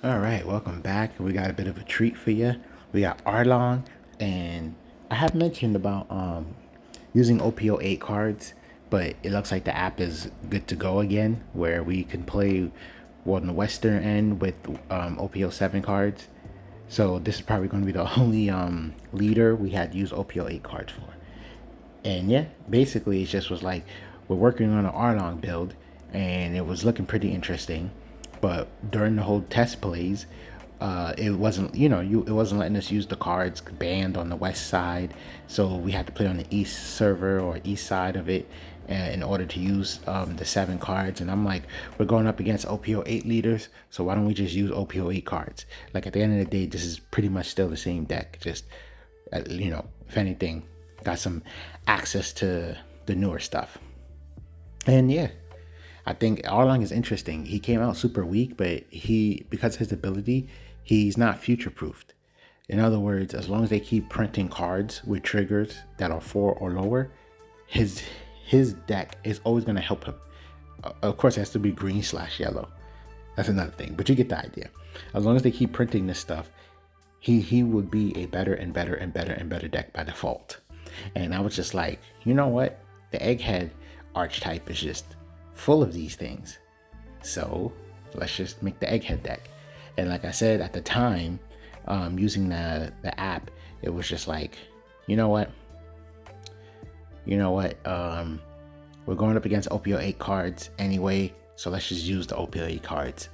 All right, welcome back. We got a bit of a treat for you. We got Arlong, and I have mentioned about using op08 cards, but it looks like the app is good to go again, where we can play on the Western end with op07 cards. So this is probably going to be the only leader we had to use op08 cards for. And yeah, basically it just was like we're working on an Arlong build, and it was looking pretty interesting. But during the whole test plays, it wasn't it wasn't letting us use the cards banned on the west side, so we had to play on the east server or east side of it in order to use the 7 cards. And I'm like, we're going up against op08 leaders, so why don't we just use op08 cards? Like, at the end of the day, this is pretty much still the same deck, just if anything, got some access to the newer stuff. And yeah, I think Arlong is interesting. He came out super weak, but because of his ability, he's not future proofed. In other words, as long as they keep printing cards with triggers that are 4 or lower, his his deck is always going to help him. Of course, it has to be green/yellow. That's another thing, but you get the idea. As long as they keep printing this stuff, he would be a better and better and better and better deck by default. And I was just like, you know what? The Egghead archetype is just full of these things. So let's just make the Egghead deck. And like I said at the time, using the app, it was just like, you know what? We're going up against op08 cards anyway, so let's just use the op08 cards.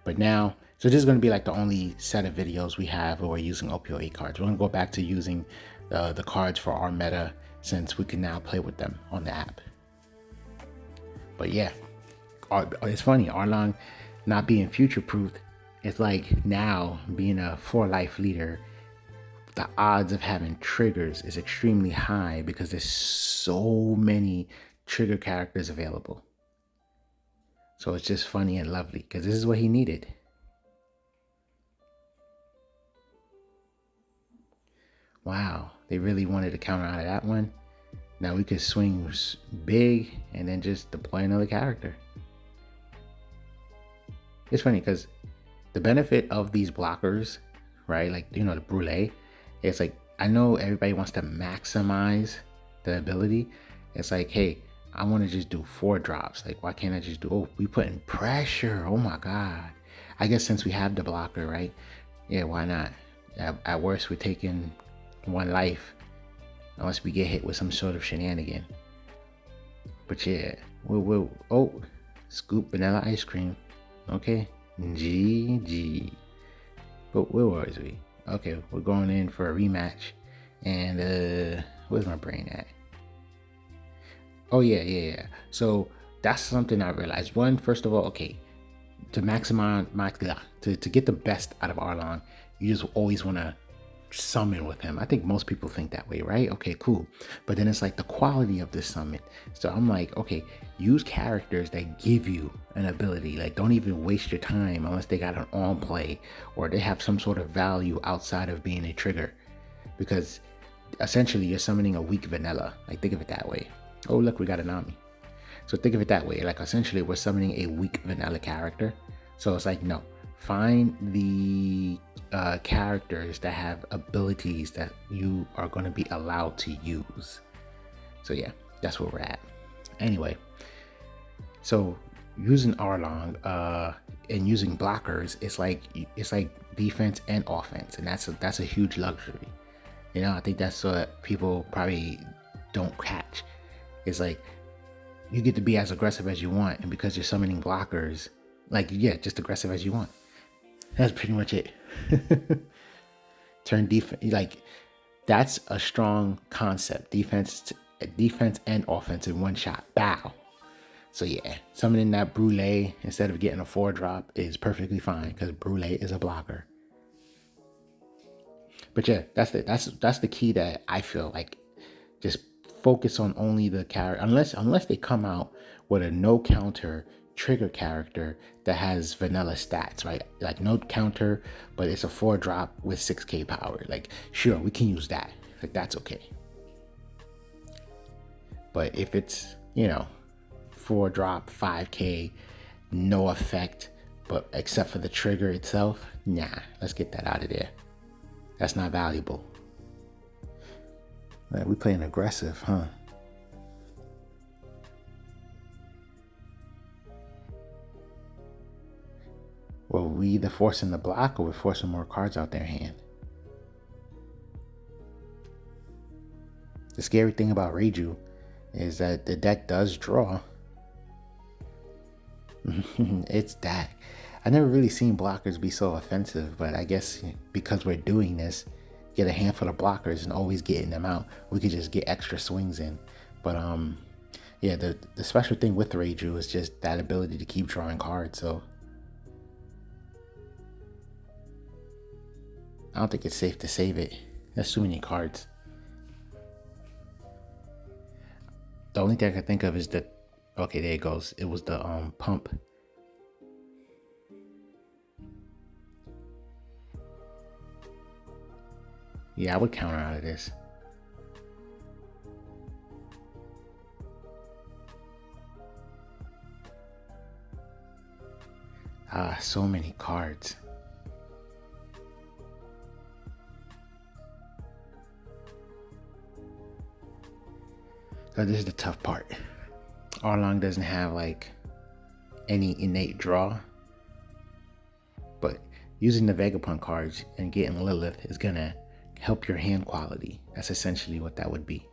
But now, so this is going to be like the only set of videos we have where we're using op08 cards. We're going to go back to using the cards for our meta, since we can now play with them on the app. But yeah, it's funny, Arlong not being future proofed. It's like now being a 4-life leader, the odds of having triggers is extremely high because there's so many trigger characters available. So it's just funny and lovely because this is what he needed. Wow, they really wanted to counter out of that one. Now we could swing big and then just deploy another character. It's funny because the benefit of these blockers, right? Like, the brulee, it's like, I know everybody wants to maximize the ability. It's like, hey, I want to just do 4 drops. Like, why can't I just do, we put in pressure. Oh my God. I guess since we have the blocker, right? Yeah, why not? At worst, we're taking 1 life unless we get hit with some sort of shenanigan. But yeah, scoop vanilla ice cream. Okay, GG. But where was we? Okay, we're going in for a rematch. And where's my brain at? Oh yeah. So that's something I realized. One, first of all, okay, to maximize to get the best out of Arlong, you just always want to summon with him. I think most people think that way, right? Okay, cool. But then it's like the quality of the summon. So I'm like, okay, use characters that give you an ability. Like, don't even waste your time unless they got an on play or they have some sort of value outside of being a trigger. Because essentially you're summoning a weak vanilla. Like, think of it that way. Oh, look, we got a Nami. So think of it that way. Like, essentially we're summoning a weak vanilla character. So it's like, no, find the characters that have abilities that you are going to be allowed to use. So yeah, that's where we're at. Anyway, so using Arlong and using blockers, it's like defense and offense, and that's a huge luxury. I think that's what people probably don't catch. It's like you get to be as aggressive as you want, and because you're summoning blockers, like, yeah, just aggressive as you want. That's pretty much it. Turn defense, like, that's a strong concept. Defense and offense in one shot. Bow. So yeah, summoning that brulee instead of getting a 4-drop is perfectly fine because brulee is a blocker. But yeah, that's the key that I feel like. Just focus on only the character, unless they come out with a no counter trigger character that has vanilla stats, right? Like, no counter, but it's a 4-drop with 6k power. Like, sure, we can use that. Like, that's okay. But if it's 4-drop 5k, no effect, But except for the trigger itself, nah, let's get that out of there. That's not valuable. Man, we playing aggressive, huh? Well, we either forcing the block or we're forcing more cards out their hand. The scary thing about Reiju is that the deck does draw. It's that. I never really seen blockers be so offensive, but I guess because we're doing this, get a handful of blockers and always getting them out, we could just get extra swings in. But yeah, the special thing with Reiju is just that ability to keep drawing cards. So I don't think it's safe to save it. There's too many cards. The only thing I can think of is that, okay, there it goes. It was the pump. Yeah, I would counter out of this. Ah, so many cards. So this is the tough part. Arlong doesn't have like any innate draw, but using the Vegapunk cards and getting Lilith is gonna help your hand quality. That's essentially what that would be.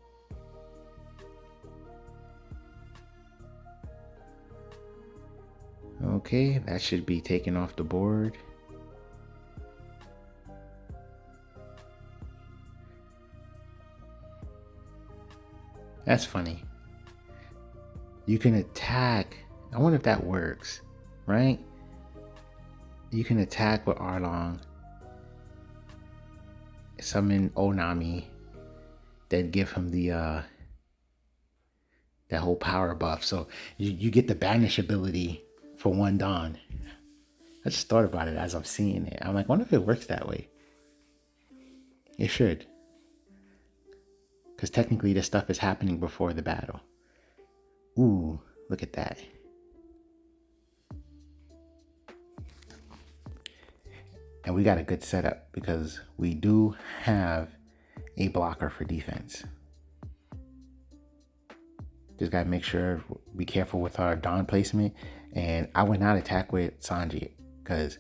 Okay, that should be taken off the board. That's funny. You can attack. I wonder if that works, right? You can attack with Arlong, summon Onami, then give him the that whole power buff. So you get the banish ability for one Dawn. I just thought about it as I'm seeing it. I'm like, I wonder if it works that way. It should. Because technically this stuff is happening before the battle. Ooh, look at that. And we got a good setup because we do have a blocker for defense. Just gotta make sure, be careful with our Dawn placement. And I would not attack with Sanji because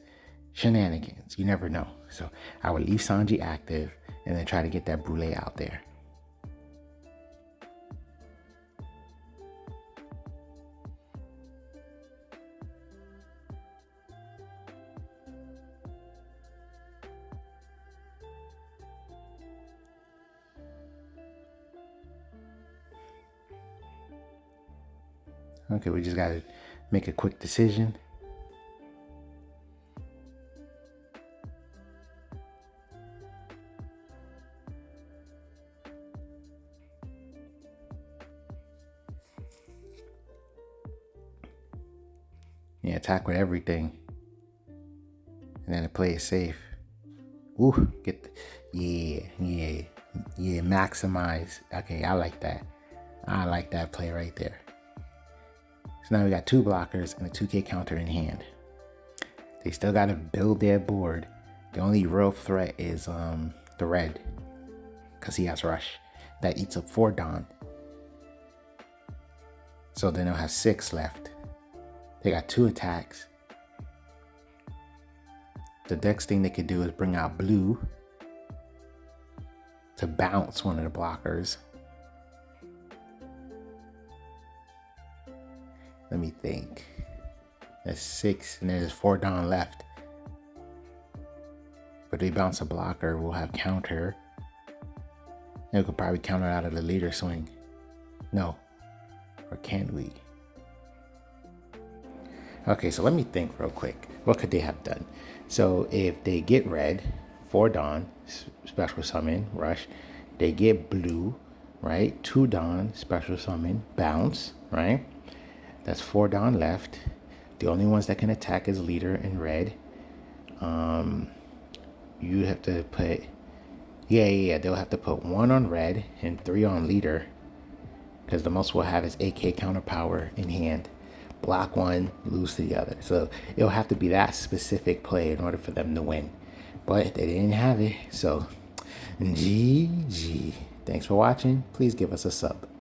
shenanigans, you never know. So I would leave Sanji active and then try to get that Brûlé out there. Okay, we just gotta make a quick decision. Yeah, attack with everything. And then to play it safe. Ooh, get the, yeah, maximize. Okay, I like that. I like that play right there. So now we got two blockers and a 2K counter in hand. They still got to build their board. The only real threat is the red, because he has rush. That eats up 4 Dawn. So then they'll have 6 left. They got 2 attacks. The next thing they could do is bring out blue to bounce one of the blockers. Let me think. That's 6, and there's 4 Dawn left. But they bounce a blocker, we'll have counter. And we could probably counter out of the leader swing. No. Or can we? Okay, so let me think real quick. What could they have done? So if they get red, 4 Dawn, special summon, rush. They get blue, right? 2 Dawn, special summon, bounce, right? That's 4 Dawn left. The only ones that can attack is leader and red. You have to put, yeah, they'll have to put 1 on red and 3 on leader, because the most we'll have is AK counter power in hand. block one, lose to the other. So it'll have to be that specific play in order for them to win. But they didn't have it. So GG. Thanks for watching. Please give us a sub.